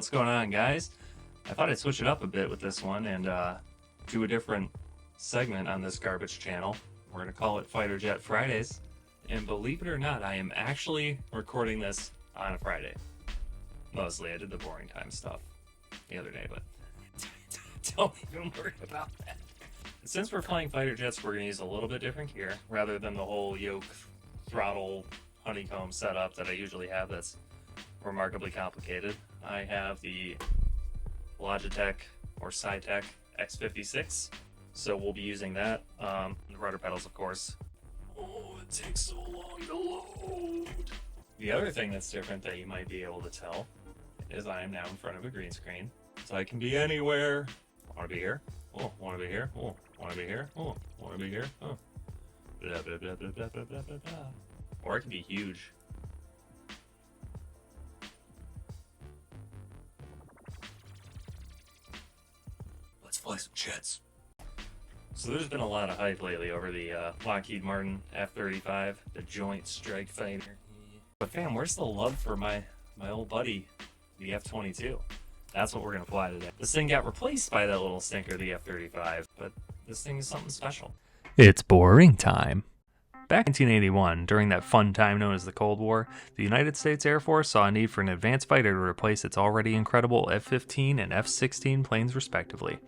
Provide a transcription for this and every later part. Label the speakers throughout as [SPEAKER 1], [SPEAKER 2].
[SPEAKER 1] What's going on, guys? I thought I'd switch it up a bit with this one and do a different segment on this garbage channel. We're going to call it Fighter Jet Fridays. And believe it or not, I am actually recording this on a Friday. Mostly, I did the boring time stuff the other day, but don't even worry about that. Since we're flying fighter jets, we're going to use a little bit different gear rather than the whole yoke, throttle, honeycomb setup that I usually have that's remarkably complicated. I have the Logitech or Cytec X56, so we'll be using that. The rudder pedals, of course. Oh, it takes so long to load. The other thing that's different that you might be able to tell is I am now in front of a green screen, so I can be anywhere. Want to be here? Oh, want to be here? Oh, want to be here? Oh, want to be here? Oh. Blah, blah, blah, blah, blah, blah, blah, blah. Or it can be huge. Let's fly some jets. So there's been a lot of hype lately over the Lockheed Martin F-35, the Joint Strike Fighter. But fam, where's the love for my old buddy, the F-22? That's what we're going to fly today. This thing got replaced by that little stinker, the F-35, but this thing is something special. It's boring time. Back in 1981, during that fun time known as the Cold War, the United States Air Force saw a need for an advanced fighter to replace its already incredible F-15 and F-16 planes respectively.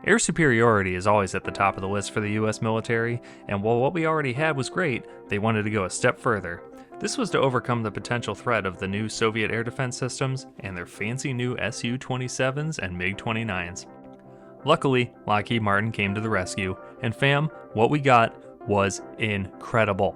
[SPEAKER 1] Air superiority is always at the top of the list for the US military, and while what we already had was great, they wanted to go a step further. This was to overcome the potential threat of the new Soviet air defense systems and their fancy new Su-27s and MiG-29s. Luckily, Lockheed Martin came to the rescue, and fam, what we got was incredible.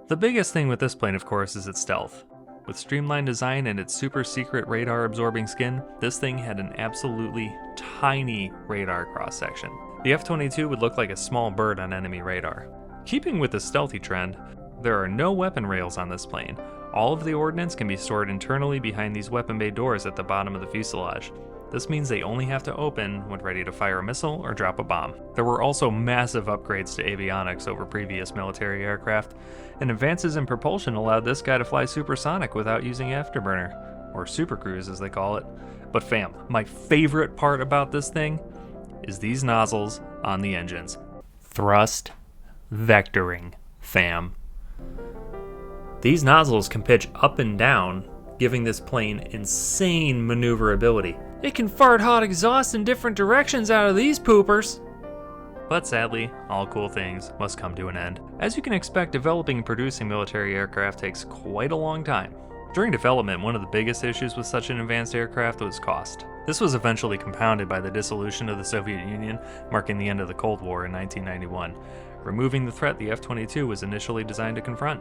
[SPEAKER 1] The biggest thing with this plane, of course, is its stealth. With streamlined design and its super secret radar absorbing skin, this thing had an absolutely tiny radar cross-section. The F-22 would look like a small bird on enemy radar. Keeping with the stealthy trend, there are no weapon rails on this plane. All of the ordnance can be stored internally behind these weapon bay doors at the bottom of the fuselage. This means they only have to open when ready to fire a missile or drop a bomb. There were also massive upgrades to avionics over previous military aircraft, and advances in propulsion allowed this guy to fly supersonic without using afterburner, or supercruise as they call it. But fam, my favorite part about this thing is these nozzles on the engines. Thrust vectoring, fam. These nozzles can pitch up and down, giving this plane insane maneuverability. It can fart hot exhaust in different directions out of these poopers. But sadly, all cool things must come to an end. As you can expect, developing and producing military aircraft takes quite a long time. During development, one of the biggest issues with such an advanced aircraft was cost. This was eventually compounded by the dissolution of the Soviet Union, marking the end of the Cold War in 1991. Removing the threat the F-22 was initially designed to confront.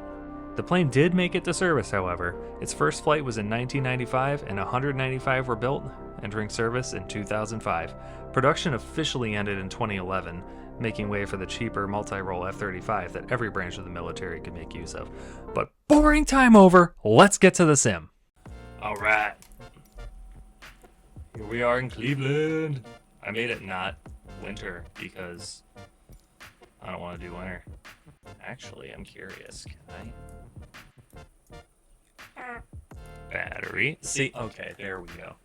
[SPEAKER 1] The plane did make it to service, however. Its first flight was in 1995, and 195 were built, entering service in 2005. Production officially ended in 2011, making way for the cheaper multi-role F-35 that every branch of the military could make use of. But boring time over, let's get to the sim. Alright. Here we are in Cleveland. I made it not winter because I don't want to do winter. Actually, I'm curious. Can I? Battery. See? Okay, there we go.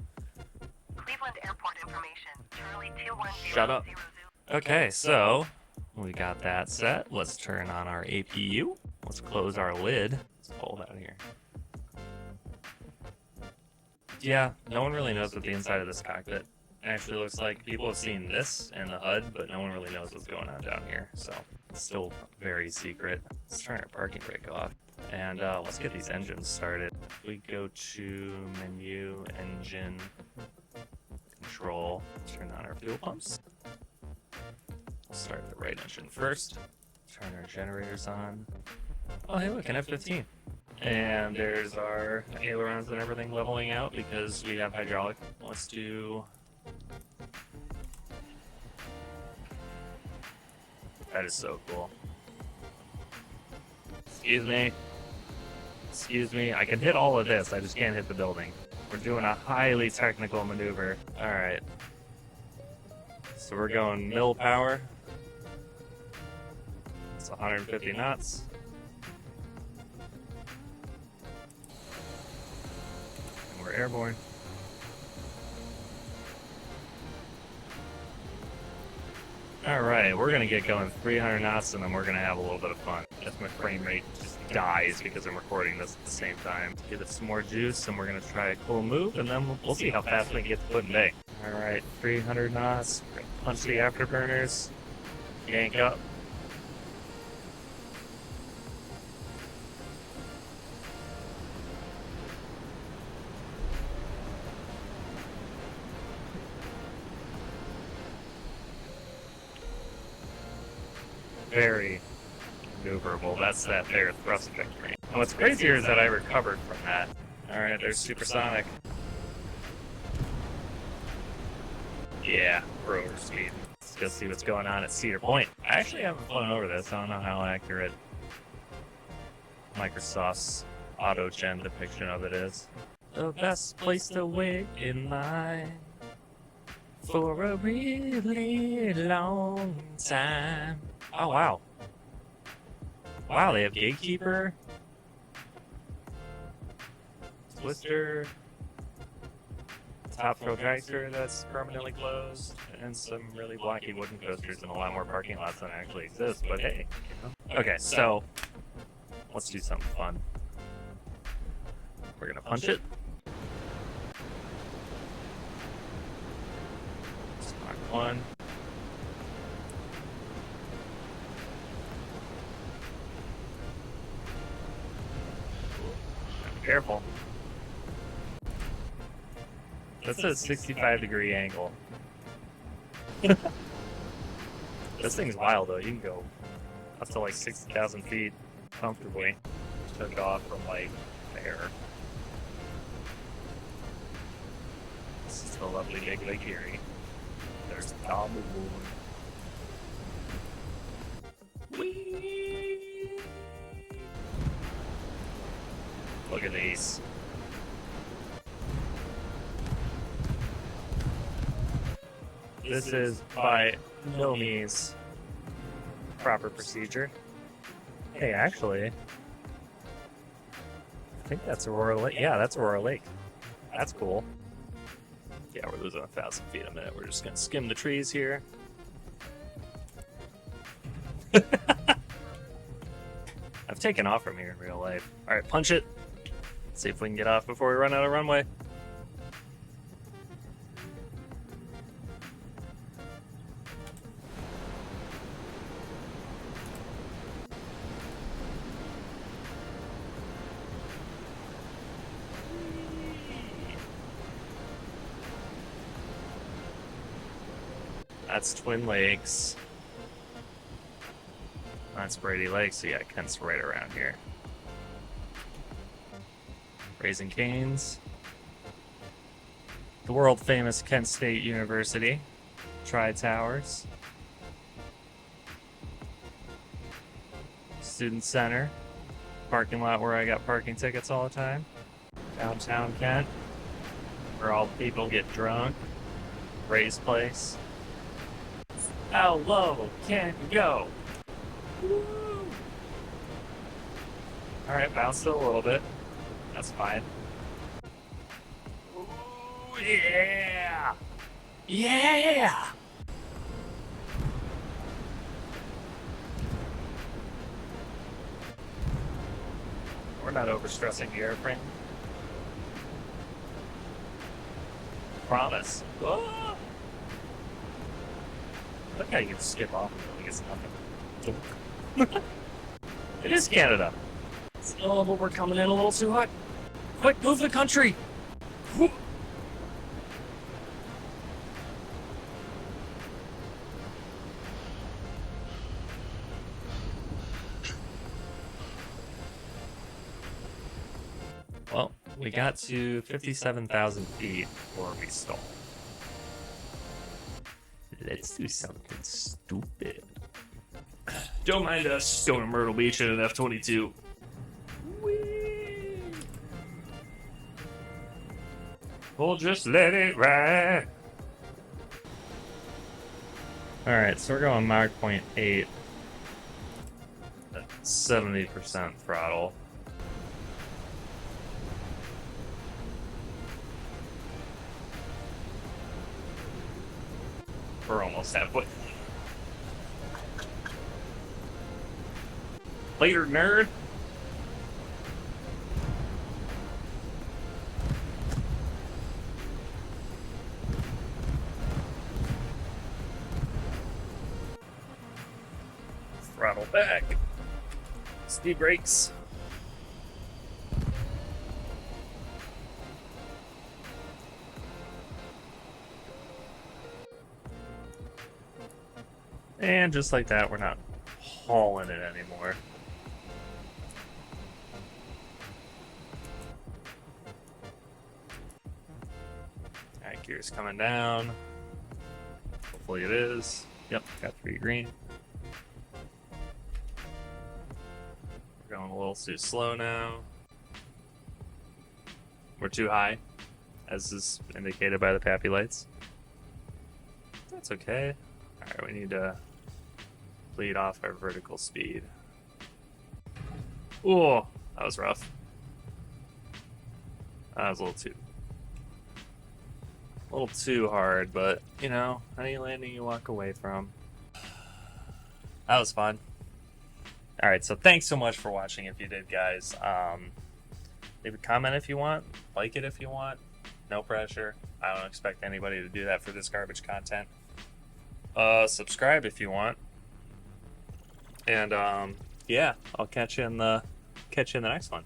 [SPEAKER 2] Cleveland Airport information. Charlie 210.
[SPEAKER 1] Shut up. Okay, so we got that set. Let's turn on our APU. Let's close our lid. Let's pull it out of here. Yeah, no one really knows what the inside of this cockpit actually looks like. People have seen this and the HUD, but no one really knows what's going on down here. So it's still very secret. Let's turn our parking brake off. And let's get these engines started. We go to menu, engine, control, turn on our fuel pumps. Start the right engine first. Turn our generators on. Oh, hey, look, an F-15. And there's our ailerons and everything leveling out because we have hydraulic. Let's do... That is so cool. Excuse me. Excuse me. I can hit all of this. I just can't hit the building. We're doing a highly technical maneuver. Alright. So we're going mill power. It's 150 knots. And we're airborne. Alright, we're gonna get going 300 knots and then we're gonna have a little bit of fun. As my frame rate just dies because I'm recording this at the same time. Give it some more juice and we're gonna try a cool move and then we'll see how fast we can get to put in bay. Alright, 300 knots. We're gonna punch the afterburners. Yank up. Very maneuverable. That's that there thrust victory. And what's crazier is that I recovered from that. Alright, there's supersonic. Yeah, we're over speed. Let's go see what's going on at Cedar Point. I actually haven't flown over this. I don't know how accurate Microsoft's auto-gen depiction of it is. The best place to wait in line for a really long time. Oh, wow. Wow, they have Gatekeeper, Twister, Top Throw Dragster that's permanently closed, and some really blocky wooden coasters and a lot more parking lots than actually exist, but hey. You know. Okay, so let's do something fun. We're gonna punch it. Mark 1. Careful. That's a 65-degree angle. This thing's wild though. You can go up to like 60,000 feet comfortably. Took off from like there. This is the lovely big Lake Erie. There's the Tom Whee! Look at these. This is by no means proper procedure. Hey, actually, I think that's Aurora Lake. Yeah, that's Aurora Lake. That's cool. Yeah, we're losing 1,000 feet a minute. We're just gonna skim the trees here. I've taken off from here in real life. All right, punch it. See if we can get off before we run out of runway. That's Twin Lakes. That's Brady Lake, so yeah, Kent's right around here. Raising Cane's. The world famous Kent State University. Tri-Towers. Student Center. Parking lot where I got parking tickets all the time. Downtown Kent. Where all people get drunk. Ray's place. How low can you go? Woo! Alright, bounced it a little bit. That's fine. Ooh, yeah! Yeah! We're not overstressing the airframe. Promise. Oh! Look how you can skip off and it's nothing. It is Canada. Oh, but we're coming in a little too hot. Quick, move the country! Whoop. Well, we got to 57,000 feet before we stalled. Let's do something stupid. Don't mind us going to Myrtle Beach in an F22. Whee! We'll just let it ride. Alright, so we're going Mach 0.8 at 70% throttle. We're almost halfway. Later, nerd. Throttle back. Speed brakes. And just like that, we're not hauling it anymore. Alright, gears coming down. Hopefully it is. Yep, got 3 green. We're going a little too slow now. We're too high, as is indicated by the pappy lights. That's okay. Alright, we need to bleed off our vertical speed. Oh, that was rough. That was a little too hard, but you know, any landing you walk away from. That was fun. Alright, so thanks so much for watching if you did, guys. Leave a comment if you want, like it if you want. No pressure. I don't expect anybody to do that for this garbage content. Subscribe if you want. And yeah, I'll catch you in the next one.